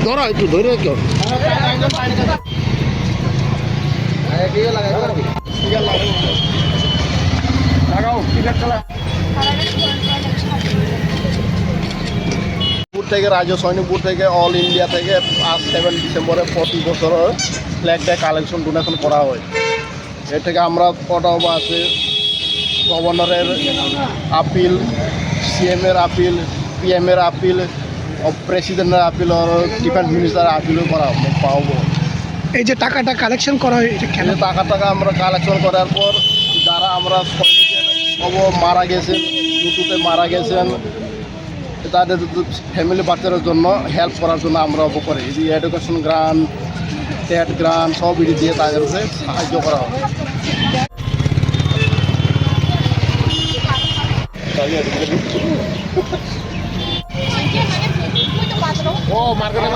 ধরা একটু ধরে কেউ থেকে রাজ্য সৈনিকপুর থেকে অল ইন্ডিয়া থেকে আজ 7 ডিসেম্বরে প্রতি বছর ফ্ল্যাগ ডে কালেকশন ডোনেশন করা হয়। এর থেকে আমরা কটাও আছে গভর্নরের আপিল, সিএমের আপিল, পিএমের আপিল, প্রেসিডেন্টের আপিল, ডিফেন্স মিনিস্টারের আপিলও করা পাবো। এই যে টাকাটা কালেকশন করা হয় এটা কেন? টাকা আমরা কালেকশন করার পর যারা আমরা সৈনিকের মারা গেছেন, মৃত্যুতে মারা গেছেন, তাদের ফ্যামিলি বাচ্চাদের জন্য হেল্প করার জন্য আমরা করি। এই যে এডুকেশন গ্রান্ট, টেট গ্রান্ট সব এটি দিয়ে তাদেরকে সাহায্য করা হয়। ও মার্কেটে